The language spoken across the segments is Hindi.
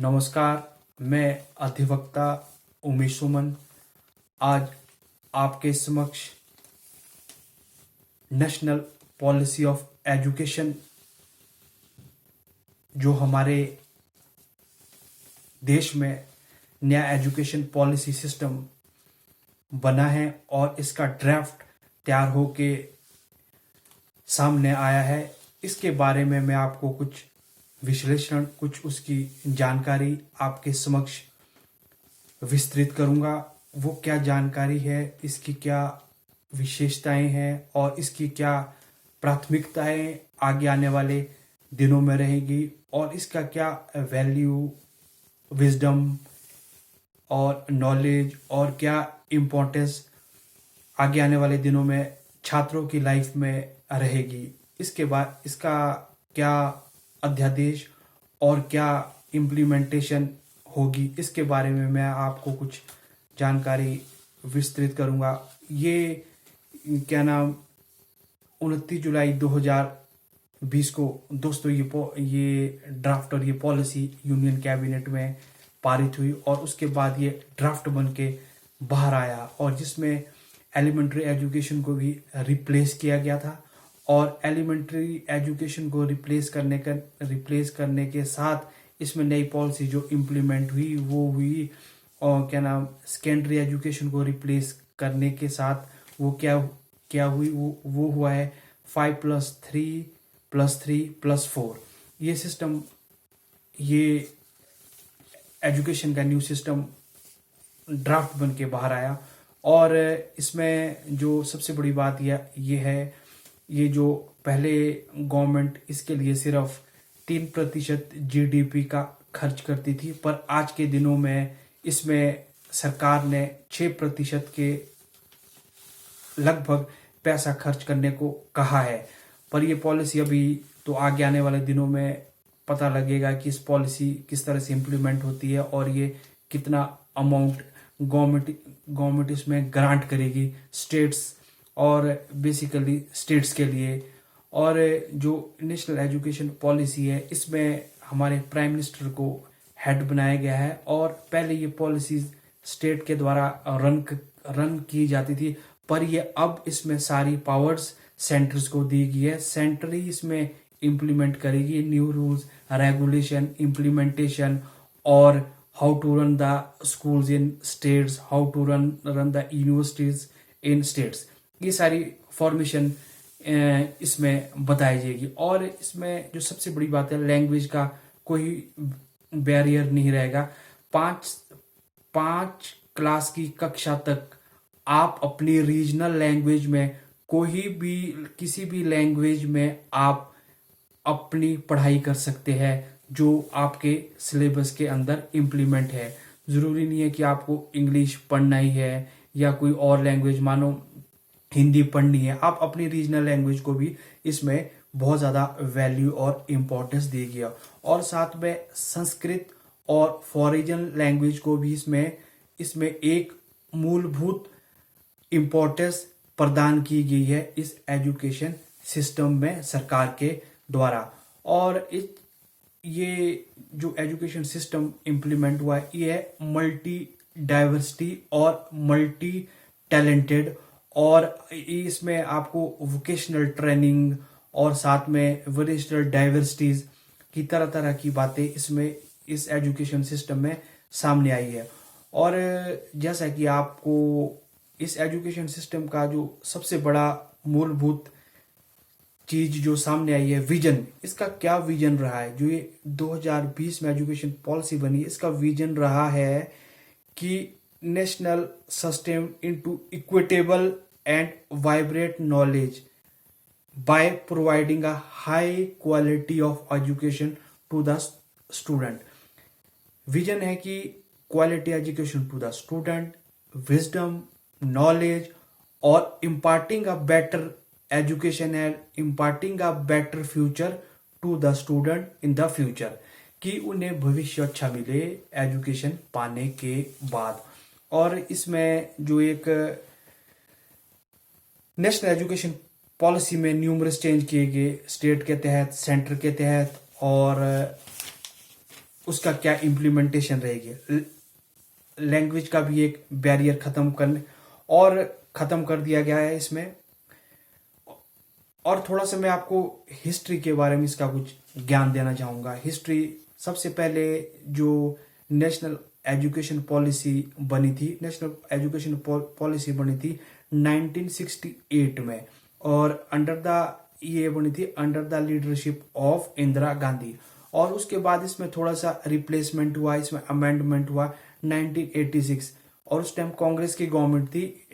नमस्कार, मैं अधिवक्ता उमेश सुमन आज आपके समक्ष नेशनल पॉलिसी ऑफ एजुकेशन जो हमारे देश में नया एजुकेशन पॉलिसी सिस्टम बना है और इसका ड्राफ्ट तैयार होके सामने आया है, इसके बारे में मैं आपको कुछ विश्लेषण, कुछ उसकी जानकारी आपके समक्ष विस्तृत करूंगा। वो क्या जानकारी है, इसकी क्या विशेषताएं हैं और इसकी क्या प्राथमिकताएं आगे आने वाले दिनों में रहेगी और इसका क्या वैल्यू, विजडम और नॉलेज और क्या इम्पोर्टेंस आगे आने वाले दिनों में छात्रों की लाइफ में रहेगी। इसके बाद इसका क्या अध्यादेश और क्या इम्प्लीमेंटेशन होगी, इसके बारे में मैं आपको कुछ जानकारी विस्तृत करूंगा। ये 29 जुलाई 2020 को दोस्तों ये ड्राफ्ट और ये पॉलिसी यूनियन कैबिनेट में पारित हुई और उसके बाद ये ड्राफ्ट बन के बाहर आया और जिसमें एलिमेंट्री एजुकेशन को भी रिप्लेस किया गया था और एलिमेंट्री एजुकेशन को रिप्लेस करने के साथ इसमें नई पॉलिसी जो इम्प्लीमेंट हुई वो हुई और सेकेंडरी एजुकेशन को रिप्लेस करने के साथ वो क्या हुई वो हुआ है 5+3+3+4। ये सिस्टम, ये एजुकेशन का न्यू सिस्टम ड्राफ्ट बन के बाहर आया और इसमें जो सबसे बड़ी बात ये है, ये जो पहले गवर्नमेंट इसके लिए सिर्फ 3% GDP का खर्च करती थी, पर आज के दिनों में इसमें सरकार ने 6% के लगभग पैसा खर्च करने को कहा है। पर ये पॉलिसी अभी तो आगे आने वाले दिनों में पता लगेगा कि इस पॉलिसी किस तरह से इम्प्लीमेंट होती है और ये कितना अमाउंट गवर्नमेंट इसमें ग्रांट करेगी स्टेट्स और बेसिकली स्टेट्स के लिए। और जो नेशनल एजुकेशन पॉलिसी है इसमें हमारे प्राइम मिनिस्टर को हेड बनाया गया है और पहले ये पॉलिसीज स्टेट के द्वारा रन की जाती थी, पर ये अब इसमें सारी पावर्स सेंटर्स को दी गई है। सेंटर ही इसमें इम्प्लीमेंट करेगी न्यू रूल्स, रेगुलेशन, इम्प्लीमेंटेशन और how to run the schools in states, how to run the universities in states. ये सारी फॉर्मेशन इसमें बताई जाएगी और इसमें जो सबसे बड़ी बात है, लैंग्वेज का कोई बैरियर नहीं रहेगा। पांच क्लास की कक्षा तक आप अपनी रीजनल लैंग्वेज में किसी भी लैंग्वेज में आप अपनी पढ़ाई कर सकते हैं जो आपके सिलेबस के अंदर इम्प्लीमेंट है। जरूरी नहीं है कि आपको इंग्लिश पढ़ना ही है या कोई और लैंग्वेज, मानो हिंदी पढ़नी है, आप अपनी रीजनल लैंग्वेज को भी इसमें बहुत ज़्यादा वैल्यू और इम्पोर्टेंस दी गया और साथ में संस्कृत और फॉरेन लैंग्वेज को भी इसमें एक मूलभूत इम्पोर्टेंस प्रदान की गई है इस एजुकेशन सिस्टम में सरकार के द्वारा। और ये जो एजुकेशन सिस्टम इम्प्लीमेंट हुआ है ये है मल्टी डाइवर्सिटी और मल्टी टैलेंटेड और इसमें आपको वोकेशनल ट्रेनिंग और साथ में वोकेशनल डाइवर्सिटीज की तरह की बातें इसमें इस एजुकेशन सिस्टम में सामने आई है। और जैसा कि आपको इस एजुकेशन सिस्टम का जो सबसे बड़ा मूलभूत चीज जो सामने आई है, विजन, इसका क्या विजन रहा है, जो ये 2020 में एजुकेशन पॉलिसी बनी, इसका विजन रहा है कि national sustain into equitable and vibrant knowledge by providing a high quality of education to the student. Vision है कि quality education to the student, wisdom, knowledge और imparting a better education and imparting a better future to the student in the future, कि उन्हें भविष्य अच्छा मिले एजुकेशन पाने के बाद। और इसमें जो एक नेशनल एजुकेशन पॉलिसी में न्यूमरस चेंज किए गए स्टेट के तहत, सेंटर के तहत, और उसका क्या इम्प्लीमेंटेशन रहेगी। लैंग्वेज का भी एक बैरियर खत्म कर दिया गया है इसमें। और थोड़ा सा मैं आपको हिस्ट्री के बारे में इसका कुछ ज्ञान देना चाहूँगा। हिस्ट्री, सबसे पहले जो नेशनल एजुकेशन पॉलिसी बनी थी, नेशनल एजुकेशन पॉलिसी बनी थी 1968 में, और ये बनी थी under the leadership of Indira Gandhi. और उसके बाद इसमें थोड़ा सा रिप्लेसमेंट हुआ, इसमें अमेंडमेंट हुआ 1986, और उस टाइम कांग्रेस की गवर्नमेंट थी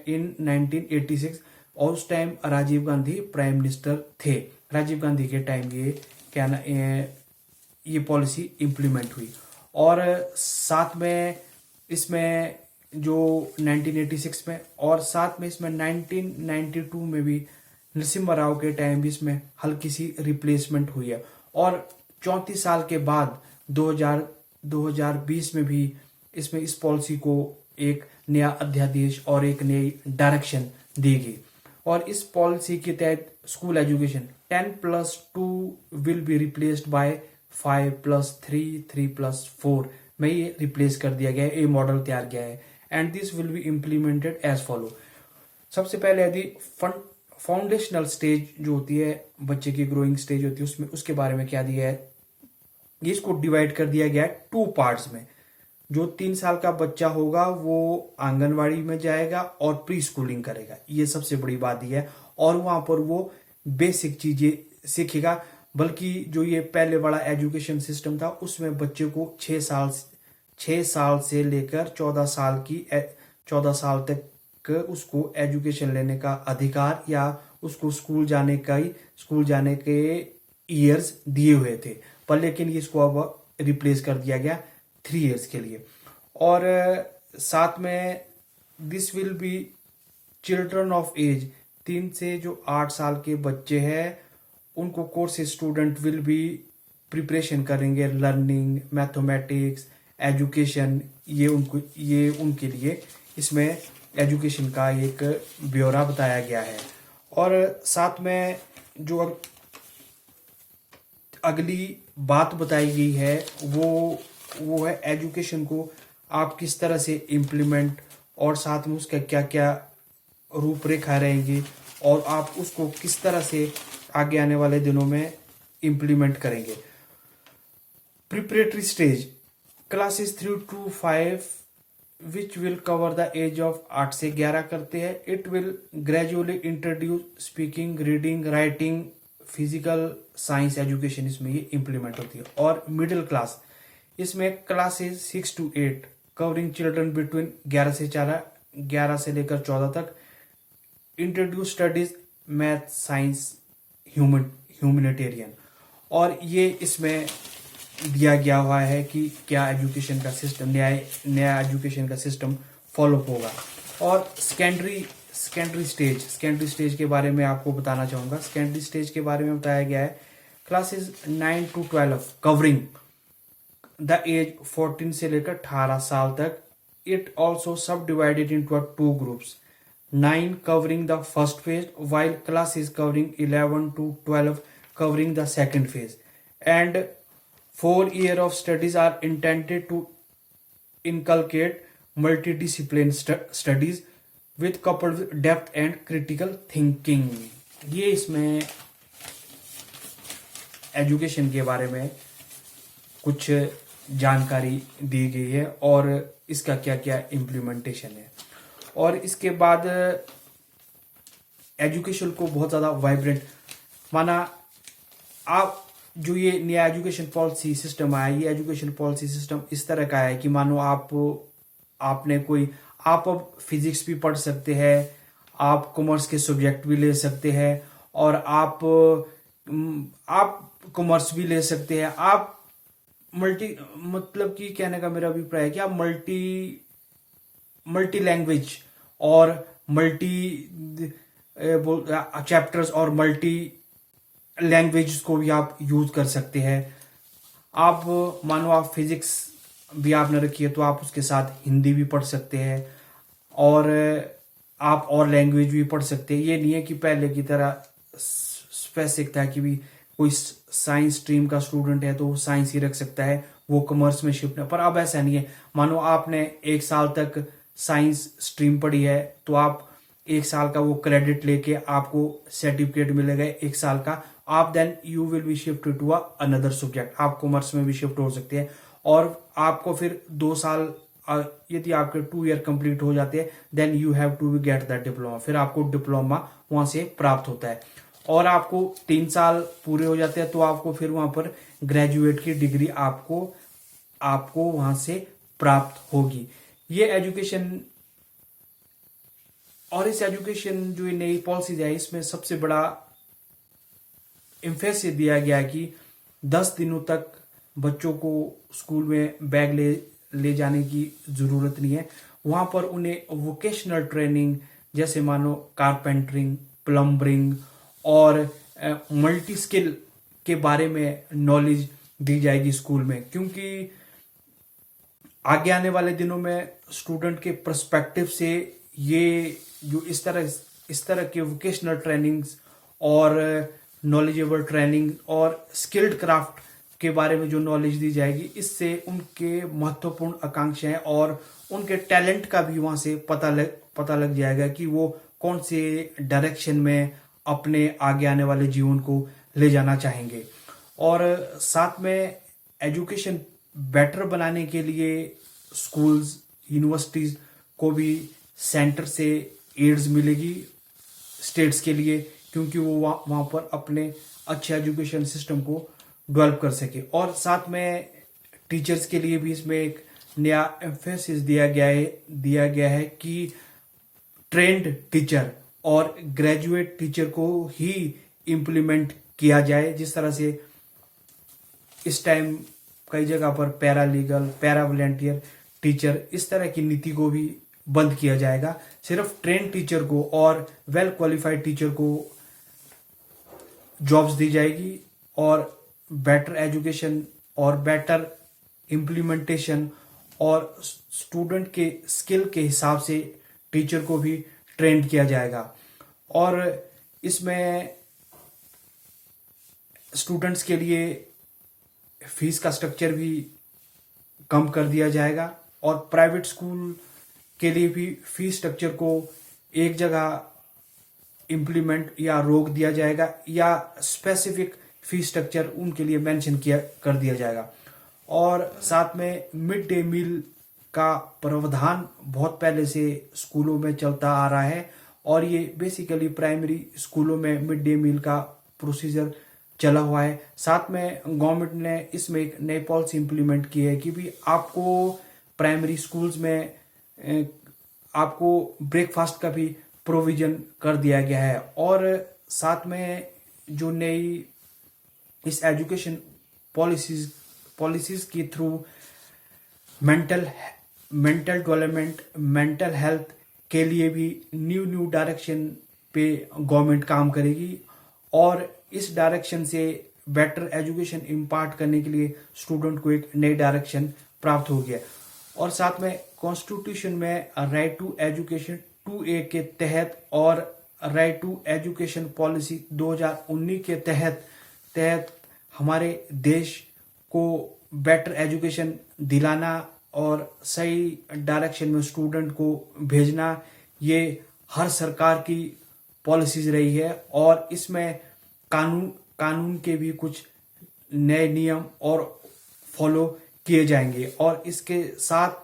इन 1986, और उस time Rajiv Gandhi prime minister थे। राजीव गांधी के टाइम ये पॉलिसी इंप्लीमेंट हुई। और साथ में इसमें जो 1986 में, और साथ में इसमें 1992 में भी नरसिम्हा राव के टाइम भी इसमें हल्की सी रिप्लेसमेंट हुई है। और 34 साल के बाद 2020 में भी इसमें इस पॉलिसी को एक नया अध्यादेश और एक नई डायरेक्शन दी गई। और इस पॉलिसी के तहत school education 10+2 will be replaced by 5+3 3+4 में ये रिप्लेस कर दिया गया है। ये मॉडल तैयार किया है, and this will be implemented as follow. सबसे पहले यदि फाउंडेशनल स्टेज जो होती है, बच्चे की ग्रोइंग स्टेज होती है, उसमें उसके बारे में क्या दिया है, इसको डिवाइड कर दिया गया है 2 पार्ट्स में। जो 3 साल का बच्चा होगा वो आंगनवाड़ी में जाएगा और प्री स्कूलिंग करेगा, ये सबसे बड़ी बात ही है। और वहां पर वो बेसिक चीजें सीखेगा। बल्कि जो ये पहले वाला एजुकेशन सिस्टम था, उसमें बच्चे को 6 साल से लेकर 14 साल तक उसको एजुकेशन लेने का अधिकार, या उसको स्कूल जाने के ईयर्स दिए हुए थे। पर लेकिन इसको अब रिप्लेस कर दिया गया 3 इयर्स के लिए। और साथ में this will be children of age 3 से जो 8 साल के बच्चे हैं, उनको courses student will be preparation करेंगे, लर्निंग, मैथमेटिक्स, एजुकेशन, ये उनके लिए इसमें एजुकेशन का एक ब्यौरा बताया गया है। और साथ में जो अगली बात बताई गई है वो है एजुकेशन को आप किस तरह से इम्प्लीमेंट, और साथ में उसका क्या क्या रूपरेखा रहेंगी, और आप उसको किस तरह से आगे आने वाले दिनों में इम्प्लीमेंट करेंगे। Preparatory stage classes 3 to 5 which will cover the age of 8 से 11 करते हैं। It will gradually introduce speaking, reading, writing, physical science education इसमें ये इम्प्लीमेंट होती है। और मिडिल क्लास, इसमें classes 6 to 8 covering children between 11 से लेकर 14 तक, introduce studies math, science, humanitarian. और ये इसमें दिया गया हुआ है कि क्या एजुकेशन का सिस्टम, नया एजुकेशन का सिस्टम फॉलो होगा। और सेकेंडरी स्टेज के बारे में आपको बताना चाहूँगा। सेकेंडरी स्टेज के बारे में बताया गया है classes 9 to 12 covering the age 14 से लेकर 18 साल तक। It also subdivided into 2 groups, 9 covering the first phase, while classes covering 11 to 12 covering the second phase. And 4 years of studies are intended to inculcate multidiscipline studies with coupled with depth and critical thinking. ये इसमें एजुकेशन के बारे में कुछ जानकारी दी गई है और इसका क्या क्या इम्प्लीमेंटेशन है। और इसके बाद एजुकेशन को बहुत ज़्यादा वाइब्रेंट माना। आप जो ये नया एजुकेशन पॉलिसी सिस्टम आया, ये एजुकेशन पॉलिसी सिस्टम इस तरह का है कि मानो आप अब फिजिक्स भी पढ़ सकते हैं, आप कॉमर्स के सब्जेक्ट भी ले सकते हैं, और आप कॉमर्स भी ले सकते हैं। आप मतलब कि कहने का मेरा अभिप्राय है कि आप मल्टी लैंग्वेज और मल्टी चैप्टर्स और मल्टी लैंग्वेज को भी आप यूज कर सकते हैं। आप मानो आप फिजिक्स भी आपने रखी है तो आप उसके साथ हिंदी भी पढ़ सकते हैं, और आप और लैंग्वेज भी पढ़ सकते हैं। ये नहीं है कि पहले की तरह स्पेसिफिक था कि भी कोई साइंस स्ट्रीम का स्टूडेंट है तो वो साइंस ही रख सकता है, वो कॉमर्स में शिफ्ट है। पर अब ऐसा नहीं है। मानो आपने 1 साल तक साइंस स्ट्रीम पढ़ी है तो आप 1 साल का वो क्रेडिट लेके आपको सर्टिफिकेट मिलेगा 1 साल का। आप then you will be shift to another subject, आप कॉमर्स में भी शिफ्ट हो सकते हैं। और आपको फिर 2 साल, यदि आपके 2 ईयर कंप्लीट हो जाते हैं then you have to get that diploma, फिर आपको डिप्लोमा वहां से प्राप्त होता है। और आपको 3 साल पूरे हो जाते हैं तो आपको फिर वहां पर ग्रेजुएट की डिग्री आपको आपको वहां से प्राप्त होगी। ये एजुकेशन, और इस एजुकेशन जो ये नई पॉलिसी है इसमें सबसे बड़ा एम्फेसिस दिया गया है कि 10 दिनों तक बच्चों को स्कूल में बैग ले जाने की जरूरत नहीं है। वहां पर उन्हें वोकेशनल ट्रेनिंग, जैसे मानो कारपेंटरिंग, प्लम्बरिंग और मल्टी स्किल के बारे में नॉलेज दी जाएगी स्कूल में। क्योंकि आगे आने वाले दिनों में स्टूडेंट के पर्सपेक्टिव से ये जो इस तरह के वोकेशनल ट्रेनिंग्स और नॉलेजेबल ट्रेनिंग और स्किल्ड क्राफ्ट के बारे में जो नॉलेज दी जाएगी, इससे उनके महत्वपूर्ण आकांक्षाएं और उनके टैलेंट का भी वहां से पता लग जाएगा कि वो कौन से डायरेक्शन में अपने आगे आने वाले जीवन को ले जाना चाहेंगे। और साथ में एजुकेशन बेटर बनाने के लिए स्कूल्स, यूनिवर्सिटीज को भी सेंटर से एड्स मिलेगी स्टेट्स के लिए, क्योंकि वो वहां पर अपने अच्छे एजुकेशन सिस्टम को डेवलप कर सके। और साथ में टीचर्स के लिए भी इसमें एक नया एम्फेसिस दिया गया है कि ट्रेंड टीचर और ग्रेजुएट टीचर को ही इम्प्लीमेंट किया जाए। जिस तरह से इस टाइम कई जगह पर पैरालीगल, पैरा वॉलंटियर टीचर, इस तरह की नीति को भी बंद किया जाएगा। सिर्फ ट्रेन टीचर को और वेल क्वालिफाइड टीचर को जॉब्स दी जाएगी और बेटर एजुकेशन और बेटर इम्प्लीमेंटेशन और स्टूडेंट के स्किल के हिसाब से टीचर को भी ट्रेन किया जाएगा। और इसमें स्टूडेंट्स के लिए फीस का स्ट्रक्चर भी कम कर दिया जाएगा और प्राइवेट स्कूल के लिए भी फीस स्ट्रक्चर को एक जगह इम्प्लीमेंट या रोक दिया जाएगा या स्पेसिफिक फीस स्ट्रक्चर उनके लिए मेंशन कर दिया जाएगा। और साथ में मिड डे मील का प्रावधान बहुत पहले से स्कूलों में चलता आ रहा है और ये बेसिकली प्राइमरी स्कूलों में मिड डे मील का प्रोसीजर चला हुआ है। साथ में गवर्नमेंट ने इसमें एक नई पॉलिसी इंप्लीमेंट की है कि भी आपको प्राइमरी स्कूल्स में आपको ब्रेकफास्ट का भी प्रोविजन कर दिया गया है। और साथ में जो नई इस एजुकेशन पॉलिसीज के through mental development, mental health के लिए भी न्यू डायरेक्शन पे गवर्नमेंट काम करेगी और इस डायरेक्शन से बेटर एजुकेशन इम्पार्ट करने के लिए स्टूडेंट को एक नई डायरेक्शन प्राप्त हो गया। और साथ में कॉन्स्टिट्यूशन में राइट टू एजुकेशन 2A के तहत और राइट टू एजुकेशन पॉलिसी 2019 के तहत हमारे देश को बेटर एजुकेशन दिलाना और सही डायरेक्शन में स्टूडेंट को भेजना, ये हर सरकार की पॉलिसीज रही है। और इसमें कानून के भी कुछ नए नियम और फॉलो किए जाएंगे। और इसके साथ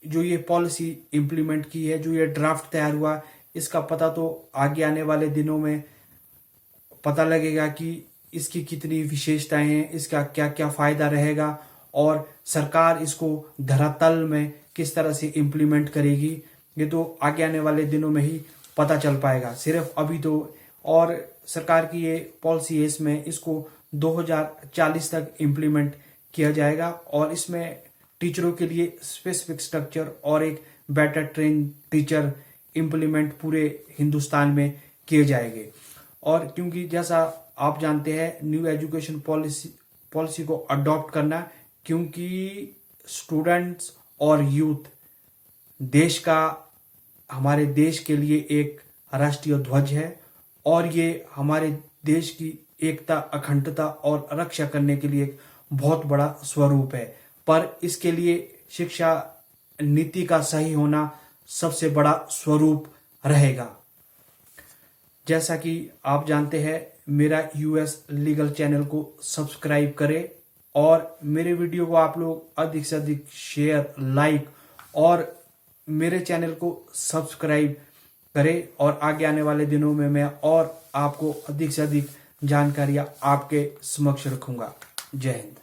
जो ये पॉलिसी इंप्लीमेंट की है, जो ये ड्राफ्ट तैयार हुआ, इसका पता तो आगे आने वाले दिनों में पता लगेगा कि इसकी कितनी विशेषताएं हैं, इसका क्या क्या फायदा रहेगा और सरकार इसको धरातल में किस तरह से इंप्लीमेंट करेगी, ये तो आगे आने वाले दिनों में ही पता चल पाएगा। सिर्फ अभी तो, और सरकार की ये पॉलिसी है, इसमें इसको 2040 तक इंप्लीमेंट किया जाएगा और इसमें टीचरों के लिए स्पेसिफिक स्ट्रक्चर और एक बेटर ट्रेन टीचर इंप्लीमेंट पूरे हिंदुस्तान में किए जाएंगे। और क्योंकि जैसा आप जानते हैं, न्यू एजुकेशन पॉलिसी को अडॉप्ट करना, क्योंकि स्टूडेंट्स और यूथ देश का, हमारे देश के लिए एक राष्ट्रीय ध्वज है और ये हमारे देश की एकता, अखंडता और रक्षा करने के लिए एक बहुत बड़ा स्वरूप है, पर इसके लिए शिक्षा नीति का सही होना सबसे बड़ा स्वरूप रहेगा। जैसा कि आप जानते हैं, मेरा यूएस लीगल चैनल को सब्सक्राइब करें और मेरे वीडियो को आप लोग अधिक से अधिक शेयर, लाइक और मेरे चैनल को सब्सक्राइब करें। और आगे आने वाले दिनों में मैं और आपको अधिक से अधिक जानकारियां आपके समक्ष रखूंगा। जय हिंद।